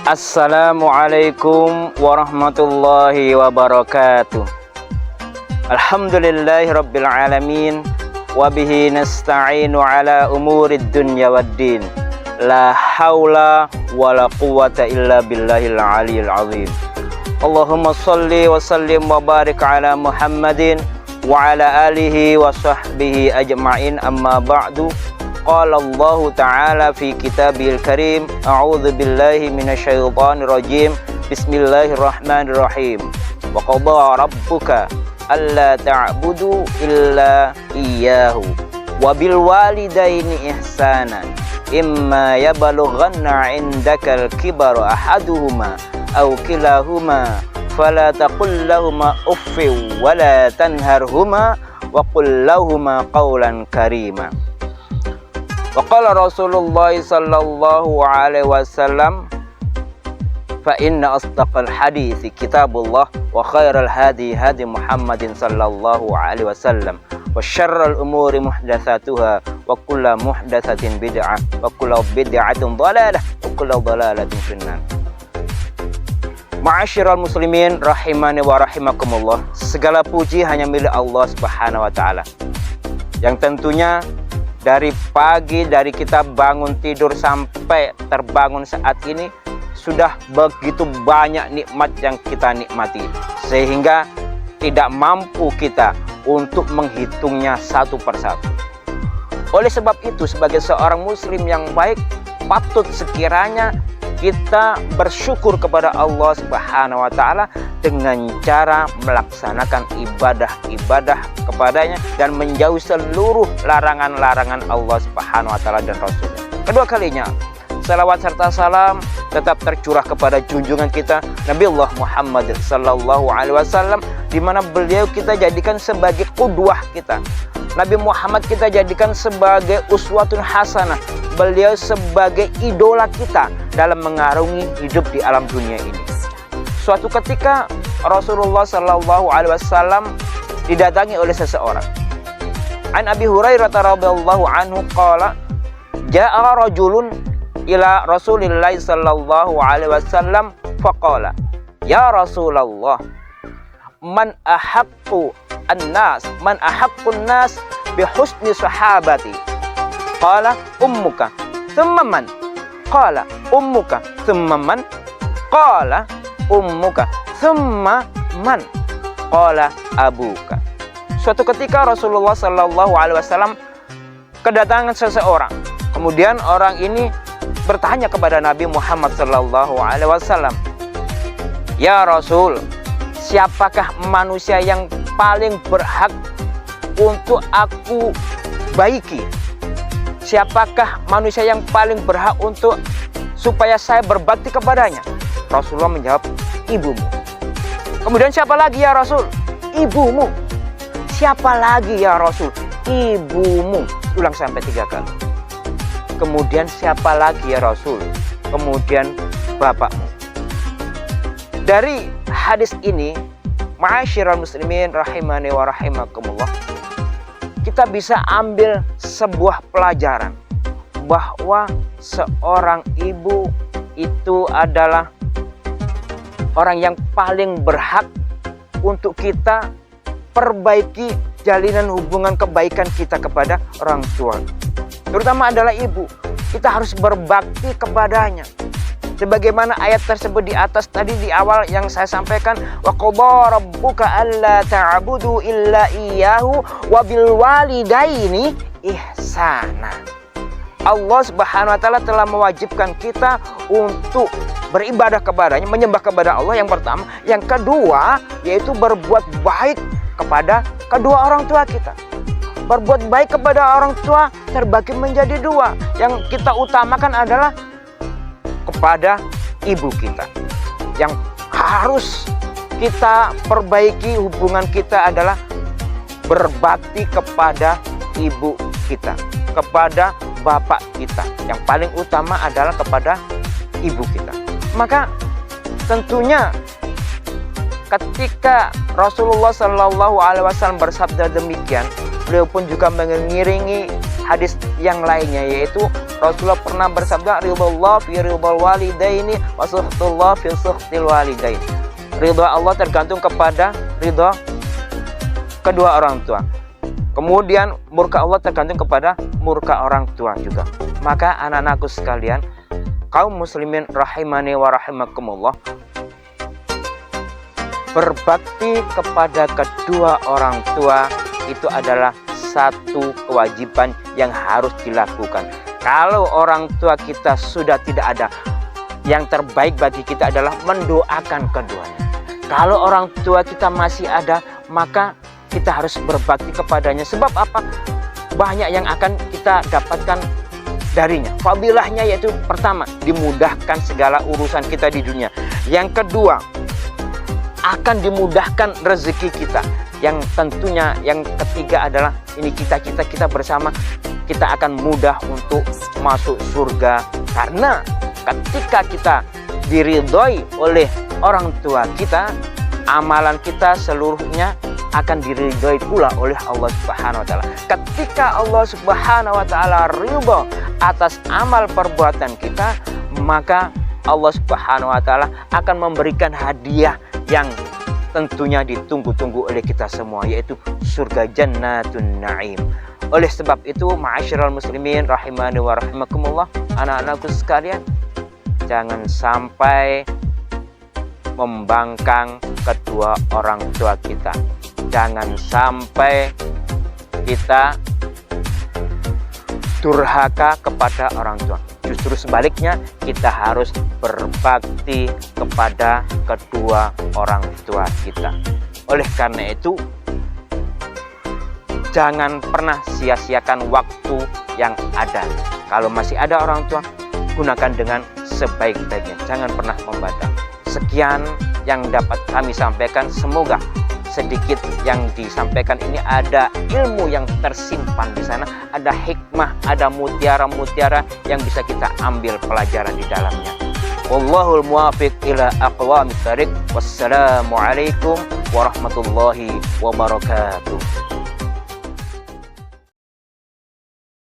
Assalamualaikum warahmatullahi wabarakatuh. Alhamdulillahi rabbil alamin. Wabihi nasta'inu ala umurid dunya waddin. La hawla wa la quwata illa billahil aliyil azim. Allahumma salli wa sallim wa barik ala Muhammadin wa ala alihi wa sahbihi ajma'in, amma ba'du. Qala Allah Ta'ala fi kitabihil karim. A'udzu billahi minasyaitonir rajim. Bismillahirrahmanirrahim. Wa qada rabbuka alla ta'budu illa iyyahu wa bil walidaini ihsana imma yablughanna 'indakal kibara ahaduhuma aw kilahuma fala taqul lahumā uffin wa la tanharhumā wa qul lahumā qawlan karīmā. Wa qala Rasulullah sallallahu alaihi wasallam, fa inna asdaqal hadithi kitabullah wa khairal hadi hadi Muhammadin sallallahu alaihi wasallam wa syarral umuri muhdatsatuha wa kullu muhdatsatin bid'ah wa kullu bid'atin dhalalah wa kullu dhalalatin finnar. Ma'asyiral muslimin rahimani wa rahimakumullah. Segala puji hanya milik Allah Subhanahu wa taala, yang tentunya dari pagi, dari kita bangun tidur sampai terbangun saat ini, sudah begitu banyak nikmat yang kita nikmati, sehingga tidak mampu kita untuk menghitungnya satu persatu. Oleh sebab itu, sebagai seorang muslim yang baik, patut sekiranya kita bersyukur kepada Allah Subhanahu wa taala dengan cara melaksanakan ibadah-ibadah kepadanya dan menjauhi seluruh larangan-larangan Allah Subhanahu wa taala dan Rasulnya. Kedua kalinya, salawat serta salam tetap tercurah kepada junjungan kita Nabi Allah Muhammad sallallahu alaihi wasallam, di mana beliau kita jadikan sebagai qudwah kita. Nabi Muhammad kita jadikan sebagai uswatun hasanah. Beliau sebagai idola kita dalam mengarungi hidup di alam dunia ini. Suatu ketika Rasulullah sallallahu alaihi wasallam didatangi oleh seseorang. An Abi Hurairah radhiyallahu anhu qala, ja'a rajulun ila Rasulillah sallallahu alaihi wasallam faqala, ya Rasulullah, man ahaqqun nas bi husni sahabati? Qala ummuka thumma man? Qala ummuka thumma man? Qala ummuka thumma man? Qala abuka. Suatu ketika Rasulullah sallallahu alaihi wasallam kedatangan seseorang. Kemudian orang ini bertanya kepada Nabi Muhammad sallallahu alaihi wasallam, ya Rasul, siapakah manusia yang paling berhak untuk aku baiki? Siapakah manusia yang paling berhak untuk supaya saya berbakti kepadanya? Rasulullah menjawab, ibumu. Kemudian siapa lagi ya Rasul? Ibumu. Siapa lagi ya Rasul? Ibumu. Ulang sampai 3 kali. Kemudian siapa lagi ya Rasul? Kemudian bapakmu. Dari hadis ini, ma'asyiral muslimin rahimani wa rahimakumullah, kita bisa ambil sebuah pelajaran bahwa seorang ibu itu adalah orang yang paling berhak untuk kita perbaiki jalinan hubungan kebaikan kita kepada orang tua. Terutama adalah ibu. Kita harus berbakti kepadanya. Sebagaimana ayat tersebut di atas tadi di awal yang saya sampaikan, wa qada rabbuka alla ta'budu illa iyyahu wa bil walidaini ihsana. Allah Subhanahu wa taala telah mewajibkan kita untuk beribadah kepadanya, menyembah kepada Allah yang pertama, yang kedua yaitu berbuat baik kepada kedua orang tua kita. Berbuat baik kepada orang tua terbagi menjadi 2. Yang kita utamakan adalah kepada ibu kita. Yang harus kita perbaiki hubungan kita adalah berbakti kepada ibu kita, kepada bapak kita. Yang paling utama adalah kepada ibu kita. Maka tentunya ketika Rasulullah Shallallahu Alaihi Wasallam bersabda demikian, beliau pun juga mengiringi hadis yang lainnya, yaitu Rasulullah pernah bersabda, ridhallah fi ridhal walidaini wa sukhtullah fi sukhtil walidain. Ridha Allah tergantung kepada ridha kedua orang tua. Kemudian murka Allah tergantung kepada murka orang tua juga. Maka anak-anakku sekalian, kaum muslimin rahimani wa rahimakumullah, berbakti kepada kedua orang tua itu adalah satu kewajiban yang harus dilakukan. Kalau orang tua kita sudah tidak ada, yang terbaik bagi kita adalah mendoakan keduanya. Kalau orang tua kita masih ada, maka kita harus berbakti kepadanya. Sebab apa? Banyak yang akan kita dapatkan darinya. Fadilahnya yaitu pertama, dimudahkan segala urusan kita di dunia. Yang kedua, akan dimudahkan rezeki kita. Yang tentunya yang ketiga adalah ini cita-cita kita bersama, kita akan mudah untuk masuk surga. Karena ketika kita diridhoi oleh orang tua kita, amalan kita seluruhnya akan diridhoi pula oleh Allah Subhanahu wa taala. Ketika Allah Subhanahu wa taala ridha atas amal perbuatan kita, maka Allah Subhanahu wa taala akan memberikan hadiah yang tentunya ditunggu-tunggu oleh kita semua, yaitu surga Jannatun Na'im. Oleh sebab itu, ma'asyiral muslimin rahimani wa rahimakumullah, anak-anakku sekalian, jangan sampai membangkang kedua orang tua kita. Jangan sampai kita durhaka kepada orang tua. Justru sebaliknya, kita harus berbakti kepada kedua orang tua kita. Oleh karena itu, jangan pernah sia-siakan waktu yang ada. Kalau masih ada orang tua, gunakan dengan sebaik-baiknya. Jangan pernah membaca. Sekian yang dapat kami sampaikan. Semoga sedikit yang disampaikan ini ada ilmu yang tersimpan di sana, ada hikmah, ada mutiara-mutiara yang bisa kita ambil pelajaran di dalamnya. Wallahul muwaffiq ila aqwamit thariq. Wassalamualaikum warahmatullahi wabarakatuh.